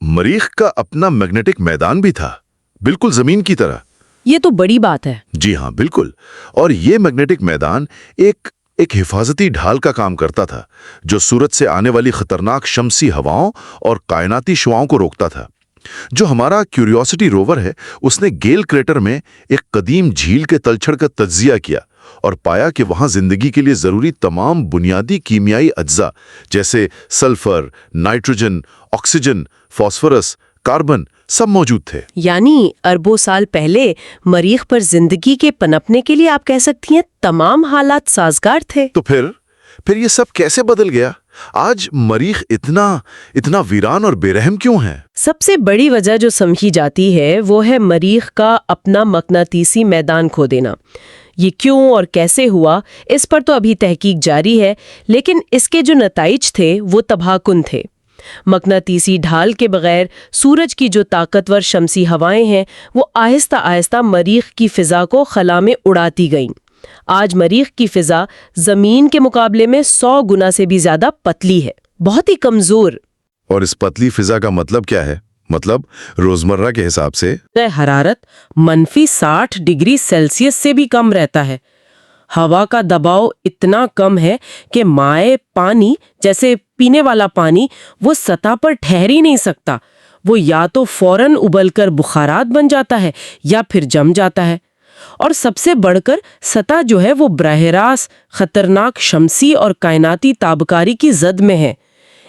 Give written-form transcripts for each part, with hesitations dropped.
مریخ کا اپنا میگنیٹک میدان بھی تھا، بالکل زمین کی طرح۔ یہ تو بڑی بات ہے۔ جی ہاں بالکل، اور یہ میگنیٹک میدان ایک حفاظتی ڈھال کا کام کرتا تھا جو سورج سے آنے والی خطرناک شمسی ہواؤں اور کائناتی شعاؤں کو روکتا تھا۔ جو ہمارا کیوریوسٹی روور ہے، اس نے گیل کریٹر میں ایک قدیم جھیل کے تلچھڑ کا تجزیہ کیا اور پایا کہ وہاں زندگی کے لیے ضروری تمام بنیادی کیمیائی اجزاء جیسے sulphur, nitrogen, oxygen, phosphorus, carbon سب موجود تھے۔ یعنی اربوں سال پہلے مریخ پر زندگی کے پنپنے کے لیے آپ کہہ سکتی ہیں تمام حالات سازگار تھے۔ تو پھر یہ سب کیسے بدل گیا؟ آج مریخ اتنا ویران اور بے رحم کیوں ہے؟ سب سے بڑی وجہ جو سمجھی جاتی ہے وہ ہے مریخ کا اپنا مقناطیسی میدان کھو دینا۔ یہ کیوں اور کیسے ہوا اس پر تو ابھی تحقیق جاری ہے، لیکن اس کے جو نتائج تھے وہ تباہ کن تھے۔ مقناطیسی ڈھال کے بغیر سورج کی جو طاقتور شمسی ہوائیں ہیں وہ آہستہ آہستہ مریخ کی فضا کو خلا میں اڑاتی گئیں۔ آج مریخ کی فضا زمین کے مقابلے میں 100 گنا سے بھی زیادہ پتلی ہے، بہت ہی کمزور۔ اور اس پتلی فضا کا مطلب کیا ہے؟ مطلب روزمرہ کے حساب سے حرارت -60 ڈگری سیلسیس سے بھی کم رہتا ہے۔ ہوا کا دباؤ اتنا کم ہے کہ مائع پانی جیسے پینے والا پانی وہ سطح پر ٹھہر ہی نہیں سکتا۔ وہ یا تو فوراً ابل کر بخارات بن جاتا ہے یا پھر جم جاتا ہے۔ اور سب سے بڑھ کر سطح جو ہے وہ براہ راست خطرناک شمسی اور کائناتی تابکاری کی زد میں ہے۔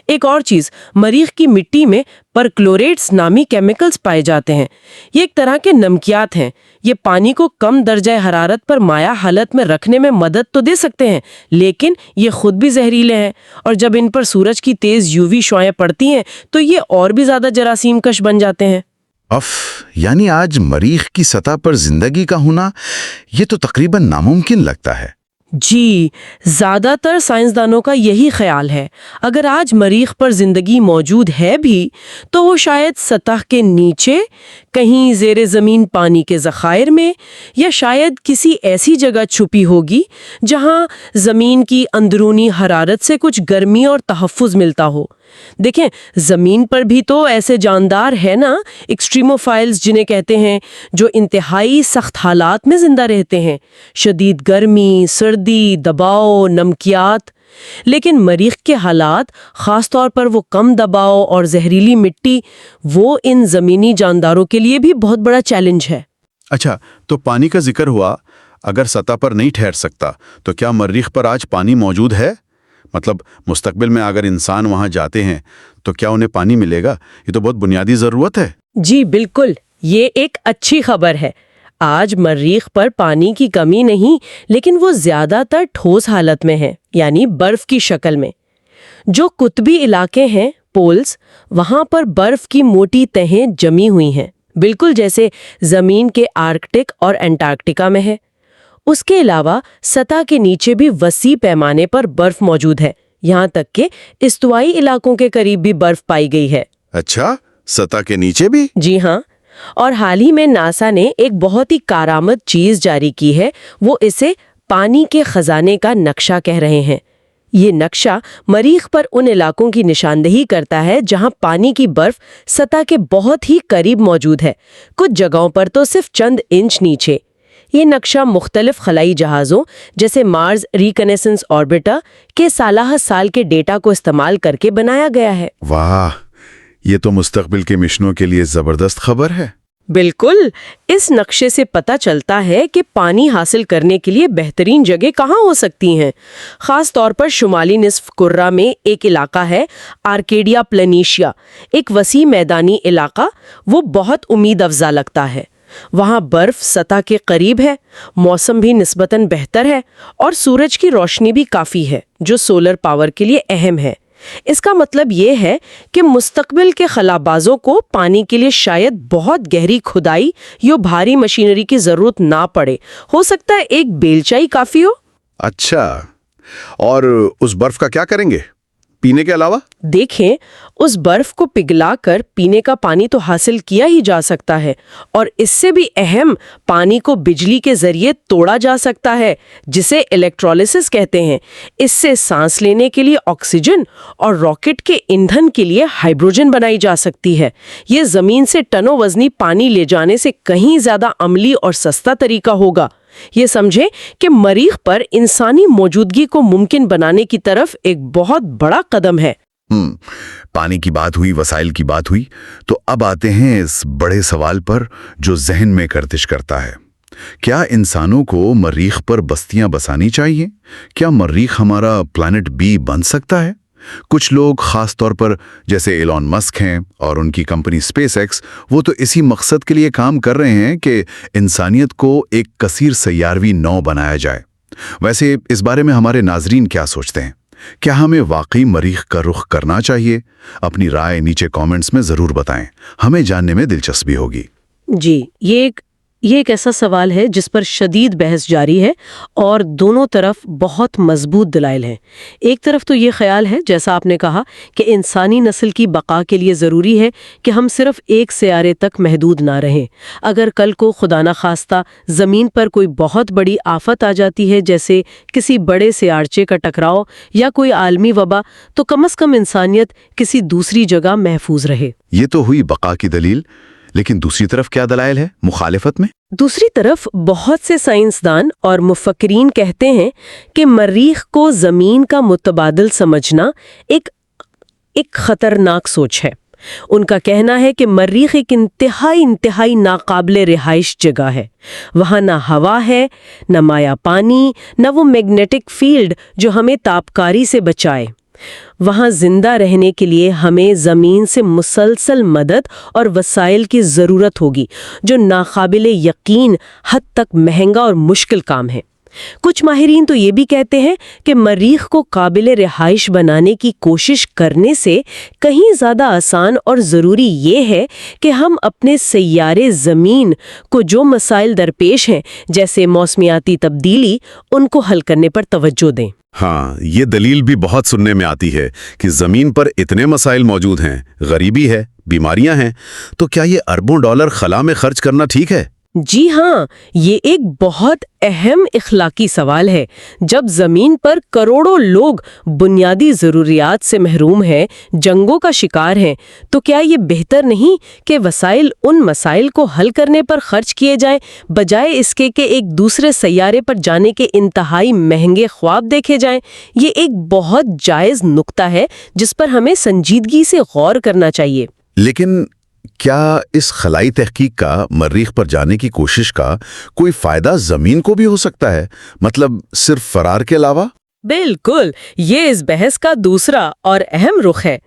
ایک اور چیز، مریخ کی مٹی میں پرکلوریٹس نامی کیمیکلز پائے جاتے ہیں۔ یہ ایک طرح کے نمکیات ہیں۔ یہ پانی کو کم درجہ حرارت پر مائع حالت میں رکھنے میں مدد تو دے سکتے ہیں، لیکن یہ خود بھی زہریلے ہیں، اور جب ان پر سورج کی تیز یووی شعاعیں پڑتی ہیں تو یہ اور بھی زیادہ جراثیم کش بن جاتے ہیں۔ یعنی آج مریخ کی سطح پر زندگی کا ہونا یہ تو تقریباً ناممکن لگتا ہے۔ جی، زیادہ تر سائنسدانوں کا یہی خیال ہے۔ اگر آج مریخ پر زندگی موجود ہے بھی تو وہ شاید سطح کے نیچے، کہیں زیر زمین پانی کے ذخائر میں، یا شاید کسی ایسی جگہ چھپی ہوگی جہاں زمین کی اندرونی حرارت سے کچھ گرمی اور تحفظ ملتا ہو۔ دیکھیں، زمین پر بھی تو ایسے جاندار ہے نا، ایکسٹریموفائلز جنہیں کہتے ہیں، جو انتہائی سخت حالات میں زندہ رہتے ہیں، شدید گرمی، سردی، دباؤ، نمکیات۔ لیکن مریخ کے حالات، خاص طور پر وہ کم دباؤ اور زہریلی مٹی، وہ ان زمینی جانداروں کے لیے بھی بہت بڑا چیلنج ہے۔ اچھا، تو پانی کا ذکر ہوا، اگر سطح پر نہیں ٹھہر سکتا تو کیا مریخ پر آج پانی موجود ہے؟ مطلب مستقبل میں اگر انسان وہاں جاتے ہیں تو کیا انہیں پانی ملے گا؟ یہ تو بہت بنیادی ضرورت ہے۔ جی بالکل، یہ ایک اچھی خبر ہے۔ آج مریخ پر پانی کی کمی نہیں، لیکن وہ زیادہ تر ٹھوس حالت میں ہے، یعنی برف کی شکل میں۔ جو قطبی علاقے ہیں، پولز، وہاں پر برف کی موٹی تہیں جمی ہوئی ہیں، بالکل جیسے زمین کے آرکٹک اور انٹارکٹیکا میں ہے۔ اس کے علاوہ سطح کے نیچے بھی وسیع پیمانے پر برف موجود ہے، یہاں تک کہ استوائی علاقوں کے قریب بھی برف پائی گئی ہے۔ اچھا، سطح کے نیچے بھی؟ جی ہاں، اور حال ہی میں ناسا نے ایک بہت ہی کارآمد چیز جاری کی ہے، وہ اسے پانی کے خزانے کا نقشہ کہہ رہے ہیں۔ یہ نقشہ مریخ پر ان علاقوں کی نشاندہی کرتا ہے جہاں پانی کی برف سطح کے بہت ہی قریب موجود ہے، کچھ جگہوں پر تو صرف چند انچ نیچے۔ یہ نقشہ مختلف خلائی جہازوں جیسے مارس ریکنیسنس آربیٹر کے سالہ سال کے ڈیٹا کو استعمال کر کے بنایا گیا ہے۔ واہ، یہ تو مستقبل کے مشنوں کے لیے زبردست خبر ہے۔ بالکل، اس نقشے سے پتہ چلتا ہے کہ پانی حاصل کرنے کے لیے بہترین جگہ کہاں ہو سکتی ہیں۔ خاص طور پر شمالی نصف کرہ میں ایک علاقہ ہے، آرکیڈیا پلینیشیا، ایک وسیع میدانی علاقہ، وہ بہت امید افزا لگتا ہے۔ وہاں برف سطح کے قریب ہے، موسم بھی نسبتاً بہتر ہے، اور سورج کی روشنی بھی کافی ہے، جو سولر پاور کے لیے اہم ہے۔ اس کا مطلب یہ ہے کہ مستقبل کے خلابازوں کو پانی کے لیے شاید بہت گہری کھدائی یا بھاری مشینری کی ضرورت نہ پڑے، ہو سکتا ہے ایک بیلچہ ہی کافی ہو۔ اچھا، اور اس برف کا کیا کریں گے؟ پینے کے علاوہ؟ دیکھیں، اس برف کو پگھلا کر پینے کا پانی تو حاصل کیا ہی جا سکتا ہے، اور اس سے بھی اہم، پانی کو بجلی کے ذریعے توڑا جا سکتا ہے، جسے الیکٹرولسس کہتے ہیں۔ اس سے سانس لینے کے لیے آکسیجن اور راکٹ کے ایندھن کے لیے ہائیڈروجن بنائی جا سکتی ہے۔ یہ زمین سے ٹنوں وزنی پانی لے جانے سے کہیں زیادہ عملی اور سستا طریقہ ہوگا۔ یہ سمجھیں کہ مریخ پر انسانی موجودگی کو ممکن بنانے کی طرف ایک بہت بڑا قدم ہے۔ پانی کی بات ہوئی، وسائل کی بات ہوئی، تو اب آتے ہیں اس بڑے سوال پر جو ذہن میں گردش کرتا ہے۔ کیا انسانوں کو مریخ پر بستیاں بسانی چاہیے؟ کیا مریخ ہمارا پلانٹ بی بن سکتا ہے؟ کچھ لوگ، خاص طور پر جیسے ایلون مسک ہیں اور ان کی کمپنی اسپیس ایکس، وہ تو اسی مقصد کے لیے کام کر رہے ہیں کہ انسانیت کو ایک کثیر سیاروی نو بنایا جائے۔ ویسے اس بارے میں ہمارے ناظرین کیا سوچتے ہیں؟ کیا ہمیں واقعی مریخ کا رخ کرنا چاہیے؟ اپنی رائے نیچے کامنٹس میں ضرور بتائیں، ہمیں جاننے میں دلچسپی ہوگی۔ جی، یہ ایک ایسا سوال ہے جس پر شدید بحث جاری ہے اور دونوں طرف بہت مضبوط دلائل ہیں۔ ایک طرف تو یہ خیال ہے، جیسا آپ نے کہا، کہ انسانی نسل کی بقا کے لیے ضروری ہے کہ ہم صرف ایک سیارے تک محدود نہ رہیں۔ اگر کل کو خدا نخواستہ زمین پر کوئی بہت بڑی آفت آ جاتی ہے، جیسے کسی بڑے سیارچے کا ٹکراؤ یا کوئی عالمی وبا، تو کم از کم انسانیت کسی دوسری جگہ محفوظ رہے۔ یہ تو ہوئی بقا کی دلیل، لیکن دوسری طرف کیا دلائل ہے مخالفت میں؟ دوسری طرف بہت سے سائنسدان اور مفکرین کہتے ہیں کہ مریخ کو زمین کا متبادل سمجھنا ایک خطرناک سوچ ہے۔ ان کا کہنا ہے کہ مریخ ایک انتہائی ناقابل رہائش جگہ ہے۔ وہاں نہ ہوا ہے، نہ مائع پانی، نہ وہ میگنیٹک فیلڈ جو ہمیں تابکاری سے بچائے۔ وہاں زندہ رہنے کے لیے ہمیں زمین سے مسلسل مدد اور وسائل کی ضرورت ہوگی، جو ناقابل یقین حد تک مہنگا اور مشکل کام ہے۔ کچھ ماہرین تو یہ بھی کہتے ہیں کہ مریخ کو قابل رہائش بنانے کی کوشش کرنے سے کہیں زیادہ آسان اور ضروری یہ ہے کہ ہم اپنے سیارے زمین کو جو مسائل درپیش ہیں، جیسے موسمیاتی تبدیلی، ان کو حل کرنے پر توجہ دیں۔ ہاں، یہ دلیل بھی بہت سننے میں آتی ہے کہ زمین پر اتنے مسائل موجود ہیں، غریبی ہے، بیماریاں ہیں، تو کیا یہ اربوں ڈالر خلا میں خرچ کرنا ٹھیک ہے؟ جی ہاں، یہ ایک بہت اہم اخلاقی سوال ہے۔ جب زمین پر کروڑوں لوگ بنیادی ضروریات سے محروم ہیں، جنگوں کا شکار ہیں، تو کیا یہ بہتر نہیں کہ وسائل ان مسائل کو حل کرنے پر خرچ کیے جائیں، بجائے اس کے کہ ایک دوسرے سیارے پر جانے کے انتہائی مہنگے خواب دیکھے جائیں؟ یہ ایک بہت جائز نقطہ ہے جس پر ہمیں سنجیدگی سے غور کرنا چاہیے۔ لیکن کیا اس خلائی تحقیق کا، مریخ پر جانے کی کوشش کا، کوئی فائدہ زمین کو بھی ہو سکتا ہے؟ مطلب صرف فرار کے علاوہ؟ بالکل، یہ اس بحث کا دوسرا اور اہم رخ ہے۔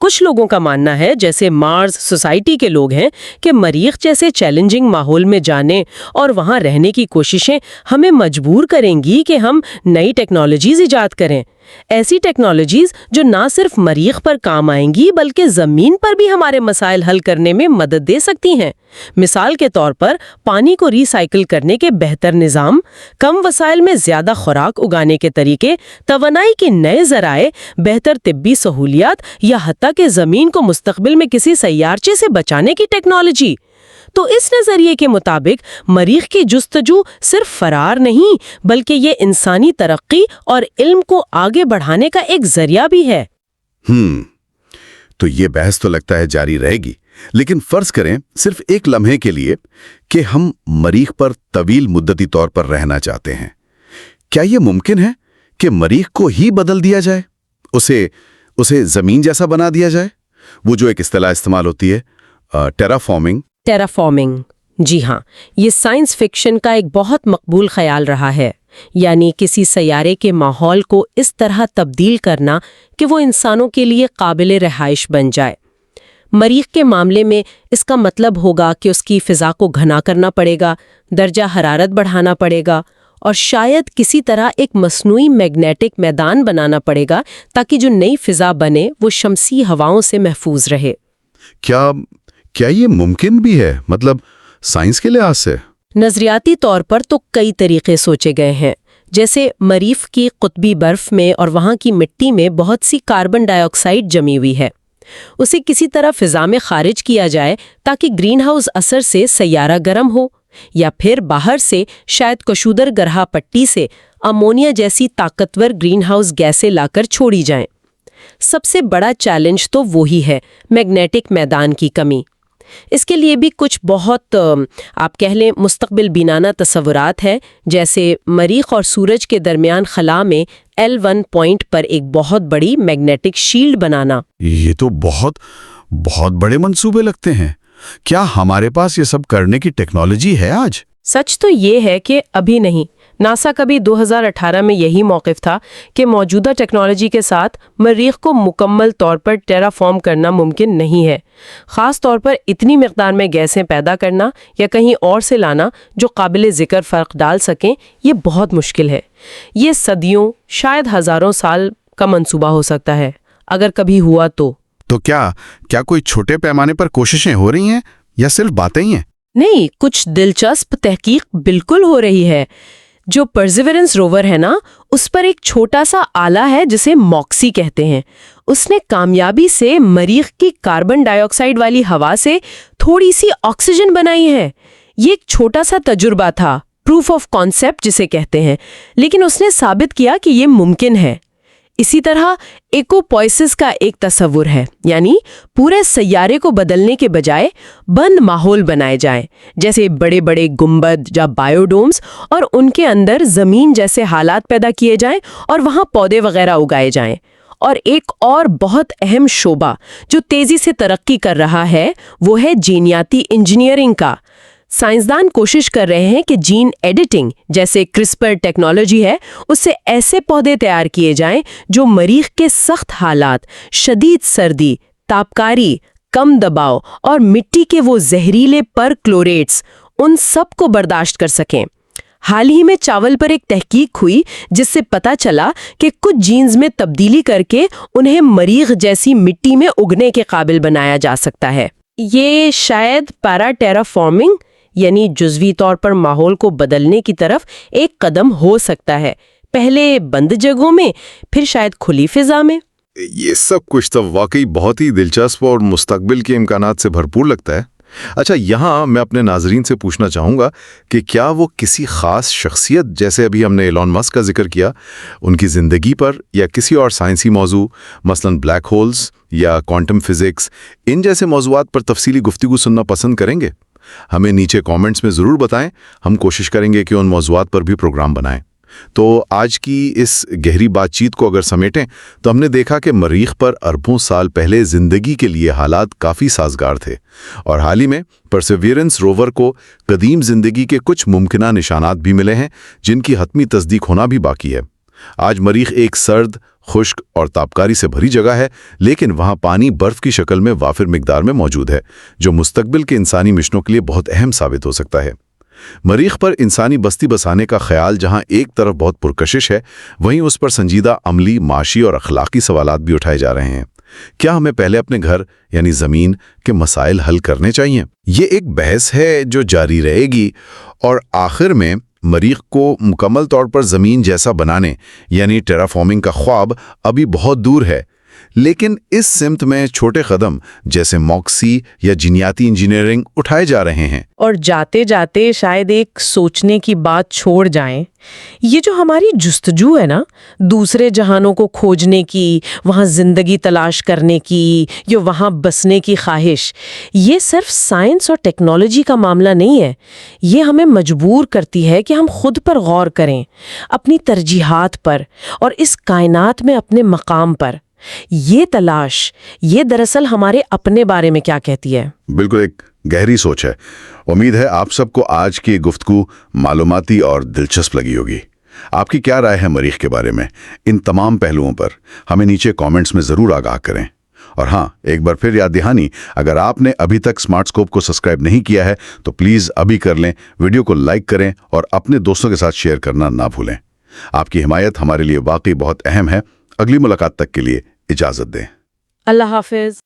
کچھ لوگوں کا ماننا ہے، جیسے مارس سوسائٹی کے لوگ ہیں، کہ مریخ جیسے چیلنجنگ ماحول میں جانے اور وہاں رہنے کی کوششیں ہمیں مجبور کریں گی کہ ہم نئی ٹیکنالوجیز ایجاد کریں، ایسی ٹیکنالوجیز جو نہ صرف مریخ پر کام آئیں گی بلکہ زمین پر بھی ہمارے مسائل حل کرنے میں مدد دے سکتی ہیں۔ مثال کے طور پر پانی کو ری سائیکل کرنے کے بہتر نظام، کم وسائل میں زیادہ خوراک اگانے کے طریقے، توانائی کے نئے ذرائع، بہتر طبی سہولیات یا حتیٰ کہ زمین کو مستقبل میں کسی سیارچے سے بچانے کی ٹیکنالوجی۔ تو اس نظریے کے مطابق مریخ کی جستجو صرف فرار نہیں بلکہ یہ انسانی ترقی اور علم کو آگے بڑھانے کا ایک ذریعہ بھی ہے۔ تو یہ بحث تو لگتا ہے جاری رہے گی، لیکن فرض کریں صرف ایک لمحے کے لیے کہ ہم مریخ پر طویل مدتی طور پر رہنا چاہتے ہیں۔ کیا یہ ممکن ہے کہ مریخ کو ہی بدل دیا جائے، اسے زمین جیسا بنا دیا جائے؟ وہ جو ایک اصطلاح استعمال ہوتی ہے، ٹیرافارمنگ۔ جی ہاں، یہ سائنس فکشن کا ایک بہت مقبول خیال رہا ہے، یعنی کسی سیارے کے ماحول کو اس طرح تبدیل کرنا کہ وہ انسانوں کے لیے قابل رہائش بن جائے۔ مریخ کے معاملے میں اس کا مطلب ہوگا کہ اس کی فضا کو گھنا کرنا پڑے گا، درجہ حرارت بڑھانا پڑے گا، اور شاید کسی طرح ایک مصنوعی میگنیٹک میدان بنانا پڑے گا تاکہ جو نئی فضا بنے وہ شمسی ہواؤں سے محفوظ رہے۔ کیا یہ ممکن بھی ہے، مطلب سائنس کے لحاظ سے؟ نظریاتی طور پر تو کئی طریقے سوچے گئے ہیں۔ جیسے مریخ کی قطبی برف میں اور وہاں کی مٹی میں بہت سی کاربن ڈائی آکسائڈ جمی ہوئی ہے۔ اسے کسی طرح فضا میں خارج کیا جائے تاکہ گرین ہاؤس اثر سے سیارہ گرم ہو، یا پھر باہر سے شاید کشودر گرہ پٹی سے امونیا جیسی طاقتور گرین ہاؤس گیسیں لا کر چھوڑی جائیں۔ سب سے بڑا چیلنج تو وہی ہے، میگنیٹک میدان کی کمی۔ اس کے لیے بھی کچھ بہت آپ کہہ لیں مستقبل بینانہ تصورات ہیں، جیسے مریخ اور سورج کے درمیان خلا میں L1 پوائنٹ پر ایک بہت بڑی میگنیٹک شیلڈ بنانا۔ یہ تو بہت بڑے منصوبے لگتے ہیں۔ کیا ہمارے پاس یہ سب کرنے کی ٹیکنالوجی ہے آج؟ سچ تو یہ ہے کہ ابھی نہیں۔ ناسا کا بھی 2018 میں یہی موقف تھا کہ موجودہ ٹیکنالوجی کے ساتھ مریخ کو مکمل طور پر ٹیرا فارم کرنا ممکن نہیں ہے، خاص طور پر اتنی مقدار میں گیسیں پیدا کرنا یا کہیں اور سے لانا جو قابل ذکر فرق ڈال سکیں، یہ بہت مشکل ہے۔ یہ صدیوں، شاید ہزاروں سال کا منصوبہ ہو سکتا ہے، اگر کبھی ہوا تو۔ تو کیا کوئی چھوٹے پیمانے پر کوششیں ہو رہی ہیں یا صرف باتیں ہی ہیں؟ نہیں، کچھ دلچسپ تحقیق بالکل ہو رہی ہے۔ جو پرزیورنس روور ہے نا، اس پر ایک چھوٹا سا آلہ ہے جسے موکسی کہتے ہیں۔ اس نے کامیابی سے مریخ کی کاربن ڈائی آکسائڈ والی ہوا سے تھوڑی سی آکسیجن بنائی ہے۔ یہ ایک چھوٹا سا تجربہ تھا، پروف آف کانسیپٹ جسے کہتے ہیں، لیکن اس نے ثابت کیا کہ یہ ممکن ہے۔ اسی طرح ایکوپوئسس کا ایک تصور ہے، یعنی پورے سیارے کو بدلنے کے بجائے بند ماحول بنائے جائیں، جیسے بڑے بڑے گنبد یا بائیوڈومز، اور ان کے اندر زمین جیسے حالات پیدا کیے جائیں اور وہاں پودے وغیرہ اگائے جائیں۔ اور ایک اور بہت اہم شعبہ جو تیزی سے ترقی کر رہا ہے وہ ہے جینیاتی انجینئرنگ کا۔ سائنسدان کوشش کر رہے ہیں کہ جین ایڈیٹنگ جیسے کرسپر ٹیکنالوجی ہے، اس سے ایسے پودے تیار کیے جائیں جو مریخ کے سخت حالات، شدید سردی، تابکاری، کم دباؤ اور مٹی کے وہ زہریلے پر کلوریٹس، ان سب کو برداشت کر سکیں۔ حال ہی میں چاول پر ایک تحقیق ہوئی جس سے پتا چلا کہ کچھ جینز میں تبدیلی کر کے انہیں مریخ جیسی مٹی میں اگنے کے قابل بنایا جا سکتا ہے۔ یہ شاید پیرا ٹیرا فارمنگ، یعنی جزوی طور پر ماحول کو بدلنے کی طرف ایک قدم ہو سکتا ہے، پہلے بند جگہوں میں، پھر شاید کھلی فضا میں۔ یہ سب کچھ تو واقعی بہت ہی دلچسپ اور مستقبل کے امکانات سے بھرپور لگتا ہے۔ اچھا، یہاں میں اپنے ناظرین سے پوچھنا چاہوں گا کہ کیا وہ کسی خاص شخصیت، جیسے ابھی ہم نے ایلون مسک کا ذکر کیا، ان کی زندگی پر یا کسی اور سائنسی موضوع مثلاً بلیک ہولز یا کوانٹم فزکس، ان جیسے موضوعات پر تفصیلی گفتگو سننا پسند کریں گے؟ ہمیں نیچے کامنٹس میں ضرور بتائیں، ہم کوشش کریں گے کہ ان موضوعات پر بھی پروگرام بنائیں۔ تو آج کی اس گہری بات چیت کو اگر سمیٹیں تو ہم نے دیکھا کہ مریخ پر اربوں سال پہلے زندگی کے لیے حالات کافی سازگار تھے، اور حال ہی میں پرسیویرنس روور کو قدیم زندگی کے کچھ ممکنہ نشانات بھی ملے ہیں جن کی حتمی تصدیق ہونا بھی باقی ہے۔ آج مریخ ایک سرد، خشک اور تابکاری سے بھری جگہ ہے، لیکن وہاں پانی برف کی شکل میں وافر مقدار میں موجود ہے، جو مستقبل کے انسانی مشنوں کے لیے بہت اہم ثابت ہو سکتا ہے۔ مریخ پر انسانی بستی بسانے کا خیال جہاں ایک طرف بہت پرکشش ہے، وہیں اس پر سنجیدہ عملی، معاشی اور اخلاقی سوالات بھی اٹھائے جا رہے ہیں۔ کیا ہمیں پہلے اپنے گھر یعنی زمین کے مسائل حل کرنے چاہیے؟ یہ ایک بحث ہے جو جاری رہے گی، اور آخر میں مریخ کو مکمل طور پر زمین جیسا بنانے یعنی ٹیرا فارمنگ کا خواب ابھی بہت دور ہے، لیکن اس سمت میں چھوٹے قدم جیسے موکسی یا جینیاتی انجینئرنگ اٹھائے جا رہے ہیں۔ اور جاتے جاتے شاید ایک سوچنے کی بات چھوڑ جائیں، یہ جو ہماری جستجو ہے نا، دوسرے جہانوں کو کھوجنے کی، وہاں زندگی تلاش کرنے کی یا وہاں بسنے کی خواہش، یہ صرف سائنس اور ٹیکنالوجی کا معاملہ نہیں ہے۔ یہ ہمیں مجبور کرتی ہے کہ ہم خود پر غور کریں، اپنی ترجیحات پر اور اس کائنات میں اپنے مقام پر۔ یہ تلاش، یہ دراصل ہمارے اپنے بارے میں کیا کہتی ہے؟ بالکل ایک گہری سوچ ہے۔ امید ہے آپ سب کو آج کی گفتگو معلوماتی اور دلچسپ لگی ہوگی۔ آپ کی کیا رائے ہے مریخ کے بارے میں؟ ان تمام پہلوؤں پر ہمیں نیچے کامنٹس میں ضرور آگاہ کریں۔ اور ہاں، ایک بار پھر یاد دہانی، اگر آپ نے ابھی تک سمارٹ اسکوپ کو سبسکرائب نہیں کیا ہے تو پلیز ابھی کر لیں، ویڈیو کو لائک کریں اور اپنے دوستوں کے ساتھ شیئر کرنا نہ بھولیں۔ آپ کی حمایت ہمارے لیے واقعی بہت اہم ہے۔ اگلی ملاقات تک کے لیے اجازت دیں۔ اللہ حافظ۔